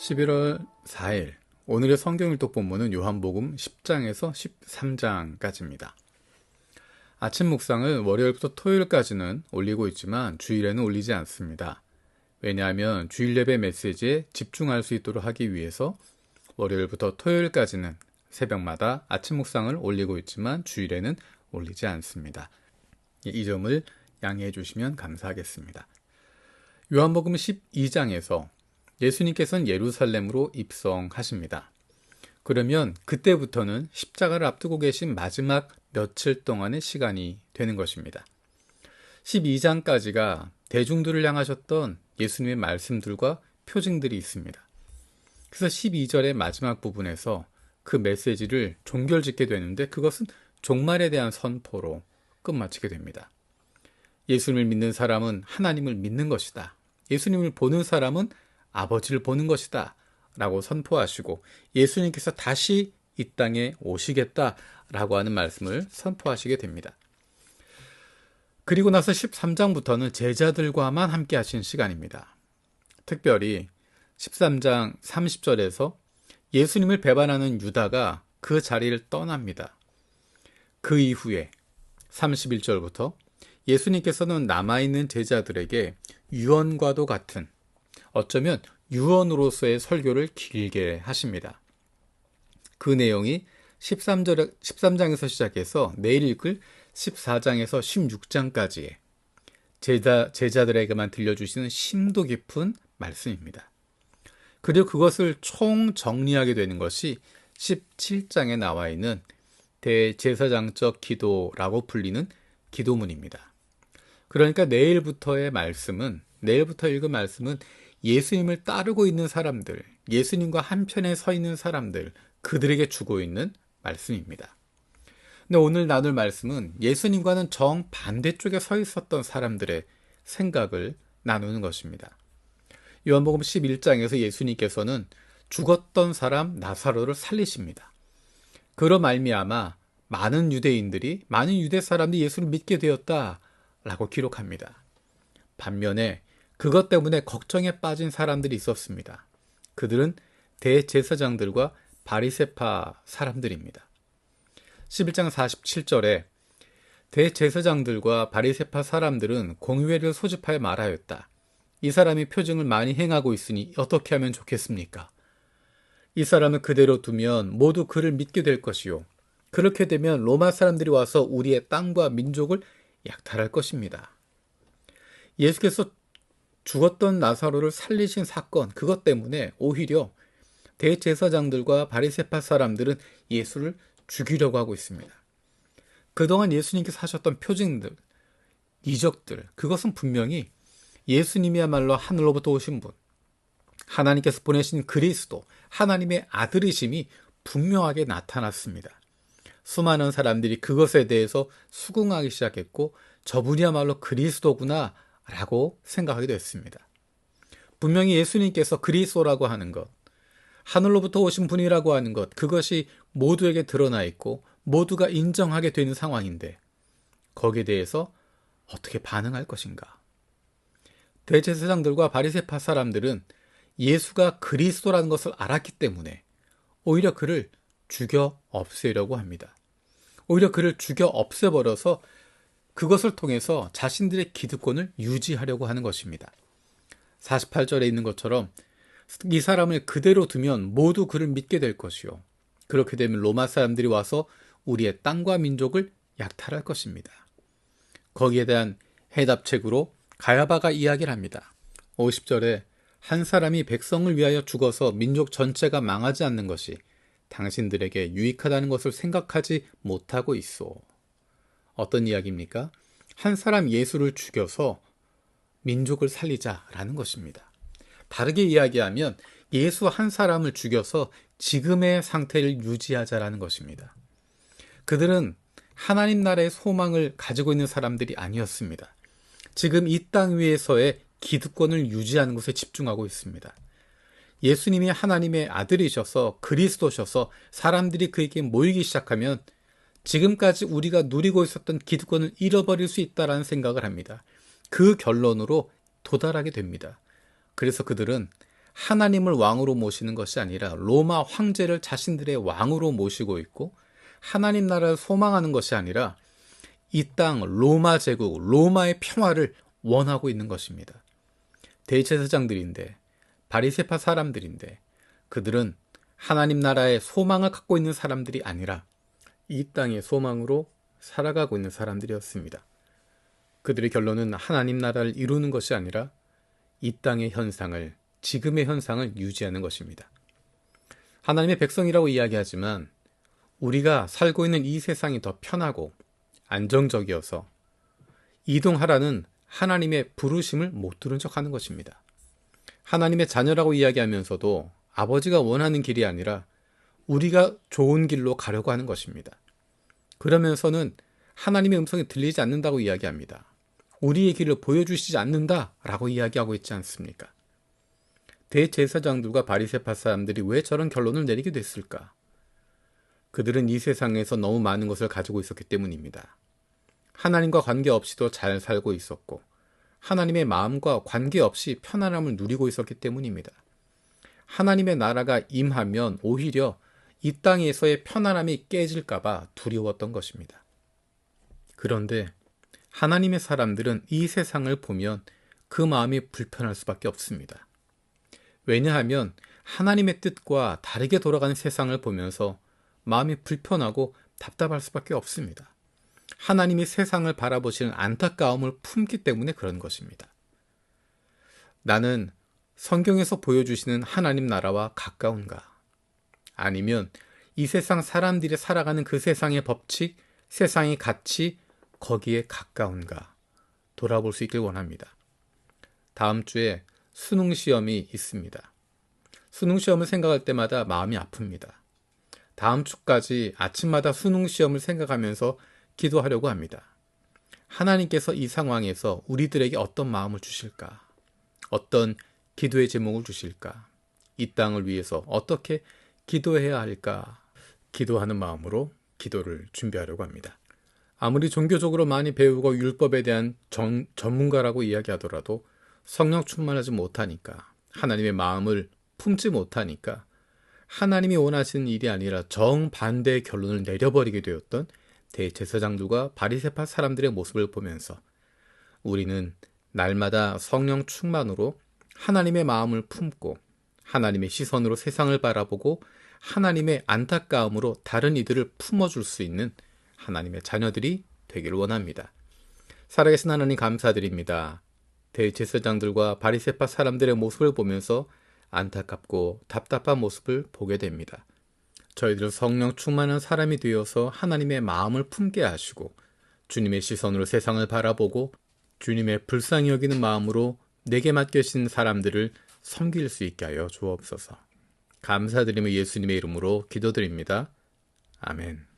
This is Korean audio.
11월 4일 오늘의 성경일독 본문은 요한복음 10장에서 13장까지입니다. 아침 묵상을 월요일부터 토요일까지는 올리고 있지만 주일에는 올리지 않습니다. 왜냐하면 주일 예배 메시지에 집중할 수 있도록 하기 위해서 월요일부터 토요일까지는 새벽마다 아침 묵상을 올리고 있지만 주일에는 올리지 않습니다. 이 점을 양해해 주시면 감사하겠습니다. 요한복음 12장에서 예수님께서는 예루살렘으로 입성하십니다. 그러면 그때부터는 십자가를 앞두고 계신 마지막 며칠 동안의 시간이 되는 것입니다. 12장까지가 대중들을 향하셨던 예수님의 말씀들과 표징들이 있습니다. 그래서 12절의 마지막 부분에서 그 메시지를 종결짓게 되는데 그것은 종말에 대한 선포로 끝마치게 됩니다. 예수님을 믿는 사람은 하나님을 믿는 것이다. 예수님을 보는 사람은 아버지를 보는 것이다 라고 선포하시고 예수님께서 다시 이 땅에 오시겠다 라고 하는 말씀을 선포하시게 됩니다. 그리고 나서 13장부터는 제자들과만 함께 하신 시간입니다. 특별히 13장 30절에서 예수님을 배반하는 유다가 그 자리를 떠납니다. 그 이후에 31절부터 예수님께서는 남아있는 제자들에게 유언과도 같은 어쩌면 유언으로서의 설교를 길게 하십니다. 그 내용이 13장에서 시작해서 내일 읽을 14장에서 16장까지의 제자들에게만 들려주시는 심도 깊은 말씀입니다. 그리고 그것을 총정리하게 되는 것이 17장에 나와 있는 대제사장적 기도라고 불리는 기도문입니다. 그러니까 내일부터 읽은 말씀은 예수님을 따르고 있는 사람들, 예수님과 한편에 서 있는 사람들, 그들에게 주고 있는 말씀입니다. 근데 오늘 나눌 말씀은 예수님과는 정반대쪽에 서 있었던 사람들의 생각을 나누는 것입니다. 요한복음 11장에서 예수님께서는 죽었던 사람 나사로를 살리십니다. 그로 말미암아 많은 유대 사람들이 예수를 믿게 되었다라고 기록합니다. 반면에 그것 때문에 걱정에 빠진 사람들이 있었습니다. 그들은 대제사장들과 바리새파 사람들입니다. 11장 47절에 대제사장들과 바리새파 사람들은 공회를 소집하여 말하였다. 이 사람이 표징을 많이 행하고 있으니 어떻게 하면 좋겠습니까? 이 사람을 그대로 두면 모두 그를 믿게 될 것이요. 그렇게 되면 로마 사람들이 와서 우리의 땅과 민족을 약탈할 것입니다. 예수께서 죽었던 나사로를 살리신 사건, 그것 때문에 오히려 대제사장들과 바리새파 사람들은 예수를 죽이려고 하고 있습니다. 그동안 예수님께서 하셨던 표징들, 이적들, 그것은 분명히 예수님이야말로 하늘로부터 오신 분, 하나님께서 보내신 그리스도, 하나님의 아들이심이 분명하게 나타났습니다. 수많은 사람들이 그것에 대해서 수긍하기 시작했고 저분이야말로 그리스도구나 라고 생각하게 됐습니다. 분명히 예수님께서 그리스도라고 하는 것, 하늘로부터 오신 분이라고 하는 것, 그것이 모두에게 드러나 있고 모두가 인정하게 되는 상황인데 거기에 대해서 어떻게 반응할 것인가? 대제사장들과 바리새파 사람들은 예수가 그리스도라는 것을 알았기 때문에 오히려 그를 죽여 없애려고 합니다. 오히려 그를 죽여 없애버려서 그것을 통해서 자신들의 기득권을 유지하려고 하는 것입니다. 48절에 있는 것처럼 이 사람을 그대로 두면 모두 그를 믿게 될 것이요. 그렇게 되면 로마 사람들이 와서 우리의 땅과 민족을 약탈할 것입니다. 거기에 대한 해답책으로 가야바가 이야기를 합니다. 50절에 한 사람이 백성을 위하여 죽어서 민족 전체가 망하지 않는 것이 당신들에게 유익하다는 것을 생각하지 못하고 있소. 어떤 이야기입니까? 한 사람 예수를 죽여서 민족을 살리자라는 것입니다. 다르게 이야기하면 예수 한 사람을 죽여서 지금의 상태를 유지하자라는 것입니다. 그들은 하나님 나라의 소망을 가지고 있는 사람들이 아니었습니다. 지금 이 땅 위에서의 기득권을 유지하는 것에 집중하고 있습니다. 예수님이 하나님의 아들이셔서 그리스도셔서 사람들이 그에게 모이기 시작하면 지금까지 우리가 누리고 있었던 기득권을 잃어버릴 수 있다는 생각을 합니다. 그 결론으로 도달하게 됩니다. 그래서 그들은 하나님을 왕으로 모시는 것이 아니라 로마 황제를 자신들의 왕으로 모시고 있고, 하나님 나라를 소망하는 것이 아니라 이 땅 로마 제국, 로마의 평화를 원하고 있는 것입니다. 대제사장들인데, 바리새파 사람들인데, 그들은 하나님 나라의 소망을 갖고 있는 사람들이 아니라 이 땅의 소망으로 살아가고 있는 사람들이었습니다. 그들의 결론은 하나님 나라를 이루는 것이 아니라 이 땅의 현상을, 지금의 현상을 유지하는 것입니다. 하나님의 백성이라고 이야기하지만 우리가 살고 있는 이 세상이 더 편하고 안정적이어서 이동하라는 하나님의 부르심을 못 들은 척하는 것입니다. 하나님의 자녀라고 이야기하면서도 아버지가 원하는 길이 아니라 우리가 좋은 길로 가려고 하는 것입니다. 그러면서는 하나님의 음성이 들리지 않는다고 이야기합니다. 우리의 길을 보여주시지 않는다라고 이야기하고 있지 않습니까? 대제사장들과 바리새파 사람들이 왜 저런 결론을 내리게 됐을까? 그들은 이 세상에서 너무 많은 것을 가지고 있었기 때문입니다. 하나님과 관계없이도 잘 살고 있었고 하나님의 마음과 관계없이 편안함을 누리고 있었기 때문입니다. 하나님의 나라가 임하면 오히려 이 땅에서의 편안함이 깨질까봐 두려웠던 것입니다. 그런데 하나님의 사람들은 이 세상을 보면 그 마음이 불편할 수밖에 없습니다. 왜냐하면 하나님의 뜻과 다르게 돌아가는 세상을 보면서 마음이 불편하고 답답할 수밖에 없습니다. 하나님이 세상을 바라보시는 안타까움을 품기 때문에 그런 것입니다. 나는 성경에서 보여주시는 하나님 나라와 가까운가? 아니면 이 세상 사람들이 살아가는 그 세상의 법칙, 세상의 가치, 거기에 가까운가? 돌아볼 수 있길 원합니다. 다음 주에 수능 시험이 있습니다. 수능 시험을 생각할 때마다 마음이 아픕니다. 다음 주까지 아침마다 수능 시험을 생각하면서 기도하려고 합니다. 하나님께서 이 상황에서 우리들에게 어떤 마음을 주실까? 어떤 기도의 제목을 주실까? 이 땅을 위해서 어떻게 기도해야 할까? 기도하는 마음으로 기도를 준비하려고 합니다. 아무리 종교적으로 많이 배우고 율법에 대한 전문가라고 이야기하더라도 성령 충만하지 못하니까, 하나님의 마음을 품지 못하니까 하나님이 원하시는 일이 아니라 정반대의 결론을 내려버리게 되었던 대제사장들과 바리새파 사람들의 모습을 보면서 우리는 날마다 성령 충만으로 하나님의 마음을 품고 하나님의 시선으로 세상을 바라보고 하나님의 안타까움으로 다른 이들을 품어줄 수 있는 하나님의 자녀들이 되기를 원합니다. 살아계신 하나님 감사드립니다. 대제사장들과 바리새파 사람들의 모습을 보면서 안타깝고 답답한 모습을 보게 됩니다. 저희들은 성령 충만한 사람이 되어서 하나님의 마음을 품게 하시고 주님의 시선으로 세상을 바라보고 주님의 불쌍히 여기는 마음으로 내게 맡겨진 사람들을 섬길 수 있게 하여 주옵소서. 감사드리며 예수님의 이름으로 기도드립니다. 아멘.